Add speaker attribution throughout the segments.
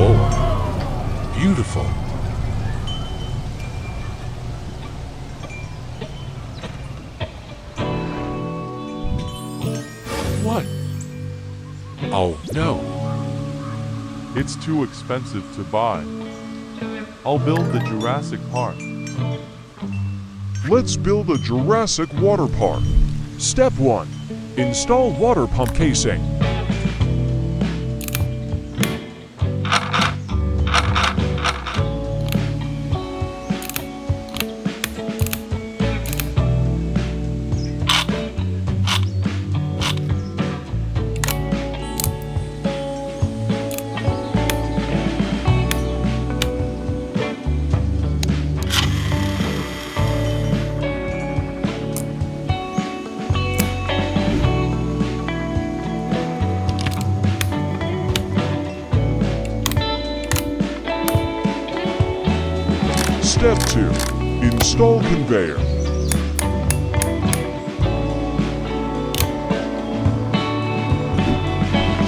Speaker 1: Oh, beautiful. What? Oh, no.
Speaker 2: It's too expensive to buy. I'll build the Jurassic Park.
Speaker 3: Let's build a Jurassic water park. Step 1. Install water pump casing. Step 2. Install conveyor.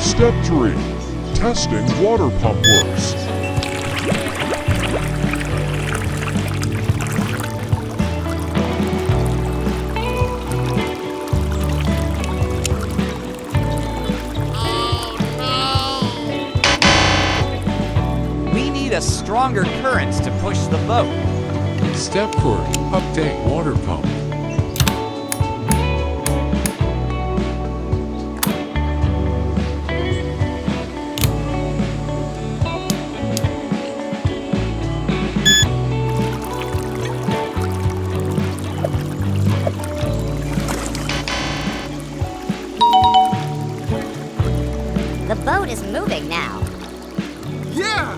Speaker 3: Step 3. Testing water pump works.
Speaker 4: We need a stronger current to push the boat.
Speaker 1: Step 4. Update water pump.
Speaker 5: The boat is moving now.
Speaker 6: Yeah!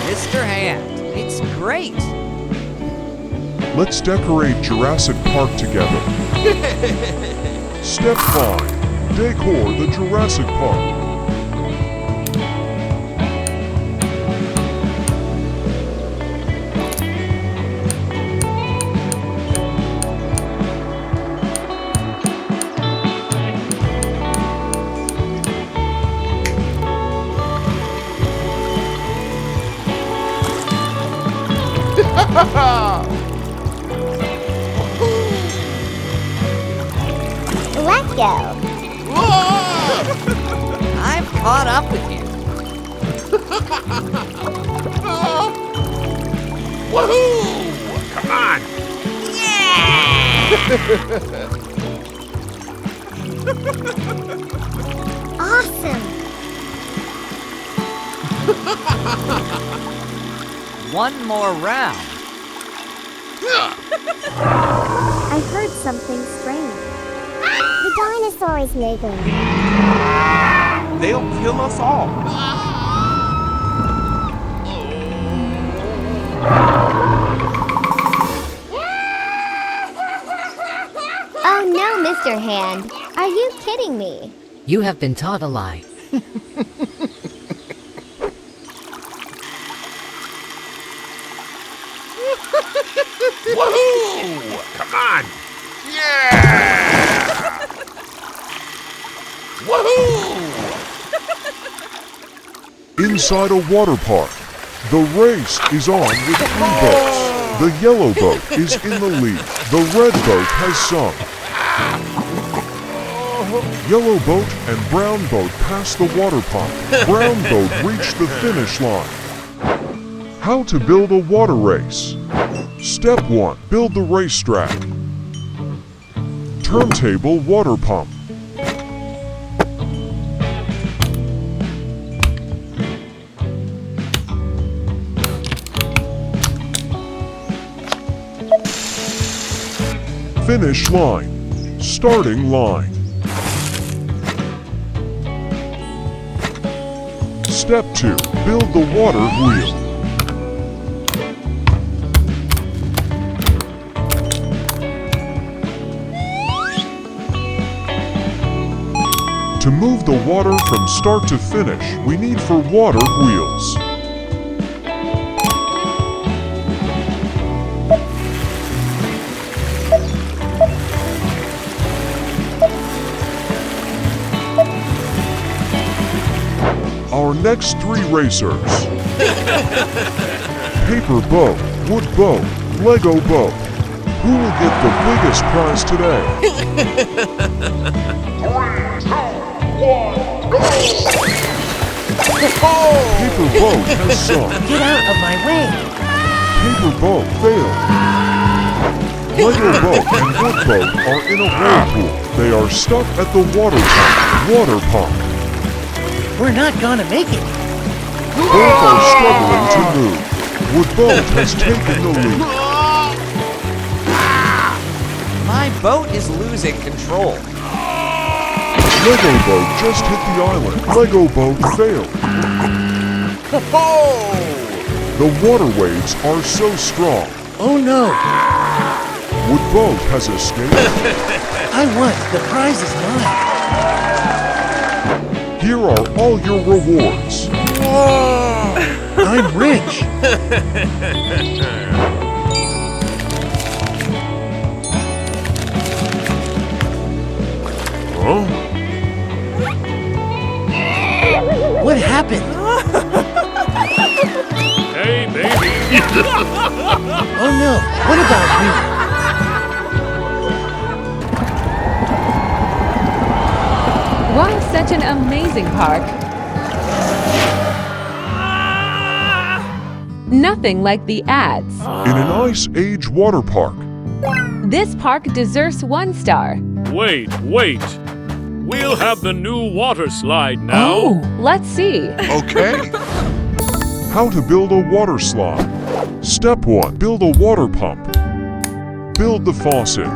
Speaker 4: Mr. Hand, it's great.
Speaker 3: Let's decorate Jurassic Park together. Step 5. Decor the Jurassic Park.
Speaker 5: Let's go.
Speaker 4: I've caught up with you.
Speaker 6: Woohoo! Come on!
Speaker 5: Awesome.
Speaker 4: One more round.
Speaker 5: I heard something strange. The dinosaur is moving.
Speaker 6: They'll kill us all.
Speaker 5: Oh no, Mr. Hand. Are you kidding me?
Speaker 7: You have been taught a lie.
Speaker 6: Woohoo! Come on! Yeah! Woohoo!
Speaker 3: Inside a water park. The race is on with 3 boats. The yellow boat is in the lead. The red boat has sunk. Yellow boat and brown boat pass the water pump. Brown boat reached the finish line. How to build a water race. Step 1. Build the racetrack. Turntable water pump. Finish line. Starting line. Step 2. Build the water wheel. To move the water from start to finish, we need 4 water wheels. our next 3 racers. Paper boat, wood boat, Lego boat. Who will get the biggest prize today?
Speaker 6: 3, 2, 1, go!
Speaker 3: Paper boat has sunk.
Speaker 7: Get out of my way!
Speaker 3: Paper boat failed. Lego boat and wood boat are in a whirlpool. They are stuck at the water pump. Water pump.
Speaker 7: We're not gonna make it.
Speaker 3: Both are struggling to move. Wood boat has taken the lead.
Speaker 4: My boat is losing control.
Speaker 3: Lego boat just hit the island. Lego boat failed. The water waves are so strong.
Speaker 7: Oh no!
Speaker 3: Wood boat has escaped.
Speaker 7: I won. The prize is mine.
Speaker 3: Here are all your rewards.
Speaker 7: I'm rich.
Speaker 3: Huh?
Speaker 7: What happened?
Speaker 6: Hey, baby!
Speaker 7: Oh no! What about me?
Speaker 8: Wow, such an amazing park. Nothing like the ads.
Speaker 3: In an Ice Age water park.
Speaker 8: This park deserves 1 star.
Speaker 6: Wait. We'll have the new water slide now.
Speaker 8: Let's see.
Speaker 6: Okay.
Speaker 3: How to build a water slide. Step 1. Build a water pump. Build the faucet.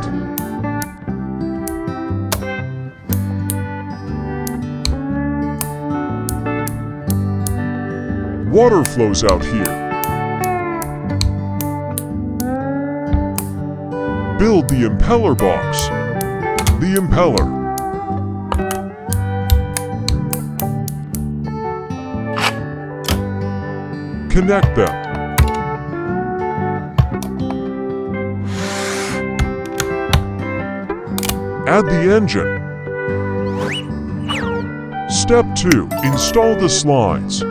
Speaker 3: Water flows out here. Build the impeller box. The impeller. Connect them. Add the engine. Step 2. Install the slides.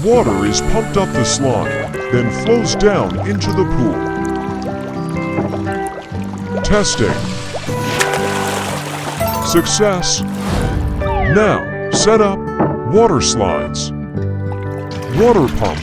Speaker 3: Water is pumped up the slide, then flows down into the pool. Testing. Success. Now, set up water slides. Water pump.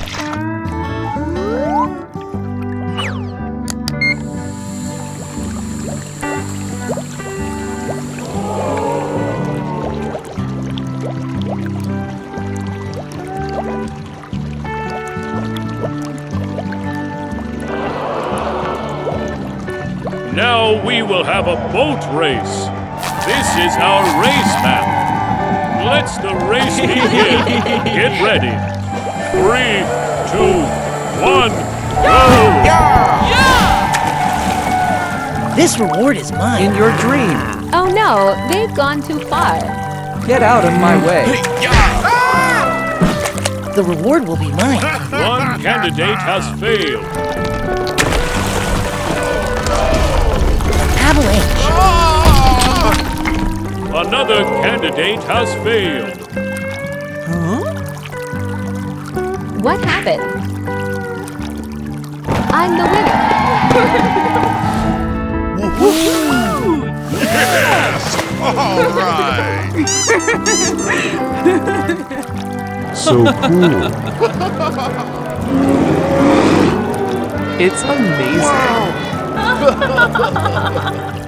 Speaker 6: Now we will have a boat race. This is our race map. Let's the race begin. Get ready. 3, 2, 1, go!
Speaker 7: This reward is mine.
Speaker 4: In your dream.
Speaker 8: Oh no, they've gone too far.
Speaker 4: Get out of my way.
Speaker 7: The reward will be mine.
Speaker 6: One candidate has failed.
Speaker 7: Avalanche.
Speaker 6: Another candidate has failed.
Speaker 8: What happened? I'm the winner.
Speaker 6: Yes! All right!
Speaker 3: So cool.
Speaker 9: It's amazing.